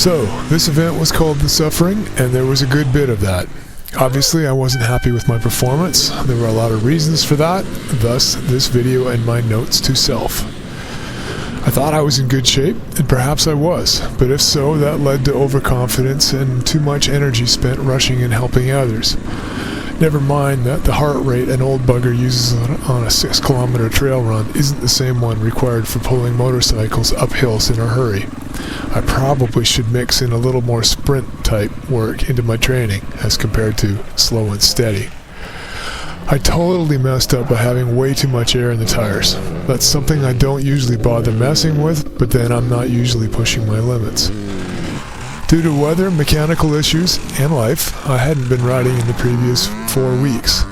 So, this event was called The Suffering, and there was a good bit of that. Obviously, I wasn't happy with my performance. There were a lot of reasons for that, thus this video and my notes to self. I thought I was in good shape, and perhaps I was, but if so, that led to overconfidence and too much energy spent rushing and helping others. Never mind that the heart rate an old bugger uses on a 6-kilometer trail run isn't the same one required for pulling motorcycles up hills in a hurry. I probably should mix in a little more sprint type work into my training as compared to slow and steady. I totally messed up by having way too much air in the tires. That's something I don't usually bother messing with, but then I'm not usually pushing my limits. Due to weather, mechanical issues, and life, I hadn't been riding in the previous 4 weeks.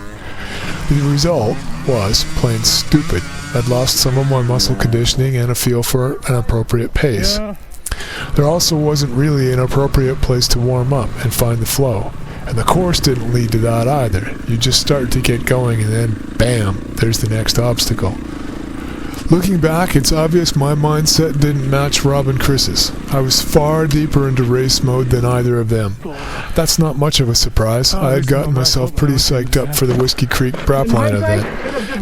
The result was plain stupid. I'd lost some of my muscle conditioning and a feel for an appropriate pace. There also wasn't really an appropriate place to warm up and find the flow. And the course didn't lead to that either. You just start to get going and then, bam, there's the next obstacle. Looking back, it's obvious my mindset didn't match Rob and Chris's. I was far deeper into race mode than either of them. That's not much of a surprise. I had gotten myself pretty psyched up for the Whiskey Creek Brapline event,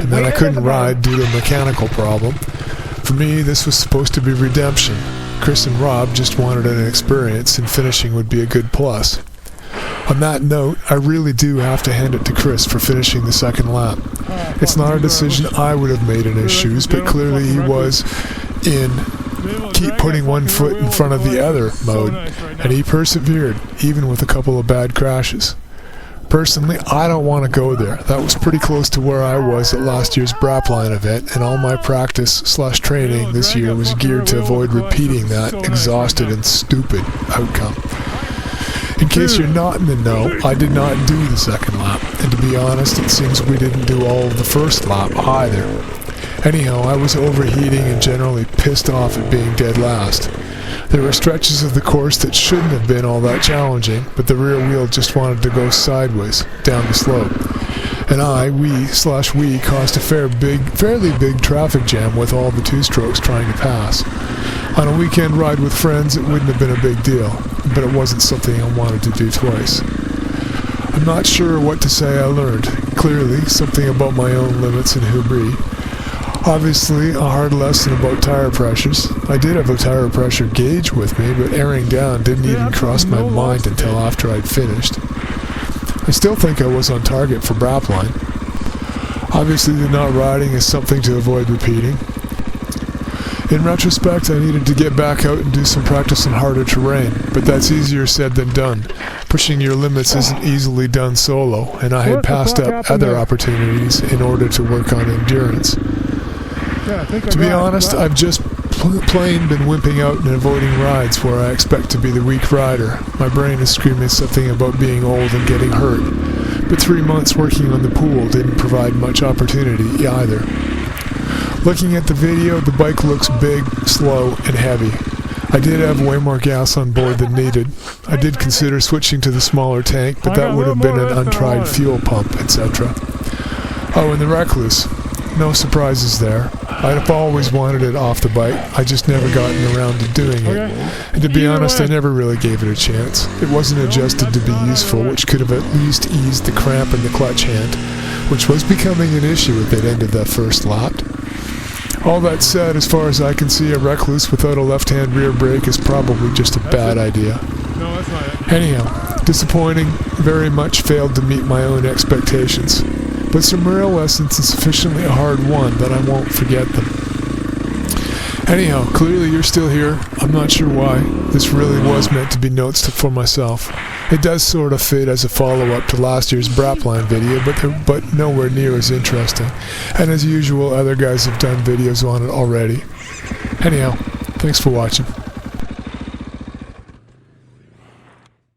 and then I couldn't ride due to a mechanical problem. For me, this was supposed to be redemption. Chris and Rob just wanted an experience, and finishing would be a good plus. On that note, I really do have to hand it to Chris for finishing the second lap. It's not a decision I would have made in his shoes, but clearly he was in keep putting one foot in front of the other mode, and he persevered, even with a couple of bad crashes. Personally, I don't want to go there. That was pretty close to where I was at last year's Brapline event, and all my practice/training this year was geared to avoid repeating that exhausted and stupid outcome. In case you're not in the know, I did not do the second lap, and to be honest, it seems we didn't do all of the first lap either. Anyhow, I was overheating and generally pissed off at being dead last. There were stretches of the course that shouldn't have been all that challenging, but the rear wheel just wanted to go sideways, down the slope. And we caused a fairly big traffic jam with all the two-strokes trying to pass. On a weekend ride with friends, it wouldn't have been a big deal, but it wasn't something I wanted to do twice. I'm not sure what to say I learned. Clearly, something about my own limits and hubris. Obviously, a hard lesson about tire pressures. I did have a tire pressure gauge with me, but airing down didn't even cross my mind until after I'd finished. I still think I was on target for Brapline. Obviously, the not riding is something to avoid repeating. In retrospect, I needed to get back out and do some practice on harder terrain, but that's easier said than done. Pushing your limits isn't easily done solo, and I had passed up other opportunities in order to work on endurance. To be honest, I've just plain been wimping out and avoiding rides where I expect to be the weak rider. My brain is screaming something about being old and getting hurt, but 3 months working on the pool didn't provide much opportunity either. Looking at the video, the bike looks big, slow, and heavy. I did have way more gas on board than needed. I did consider switching to the smaller tank, but that would have been an untried fuel pump, etc. Oh, and the Recluse. No surprises there. I'd always wanted it off the bike. I just never gotten around to doing it. And to be honest, I never really gave it a chance. It wasn't adjusted to be useful, which could have at least eased the cramp in the clutch hand, which was becoming an issue at the end of that first lap. All that said, as far as I can see, a Recluse without a left-hand rear brake is probably just a bad idea. Anyhow, disappointing, very much failed to meet my own expectations. But some real lessons and sufficiently hard won that I won't forget them. Anyhow, clearly you're still here. I'm not sure why. This really was meant to be notes for myself. It does sort of fit as a follow-up to last year's Brapline video, but nowhere near as interesting. And as usual, other guys have done videos on it already. Anyhow, thanks for watching.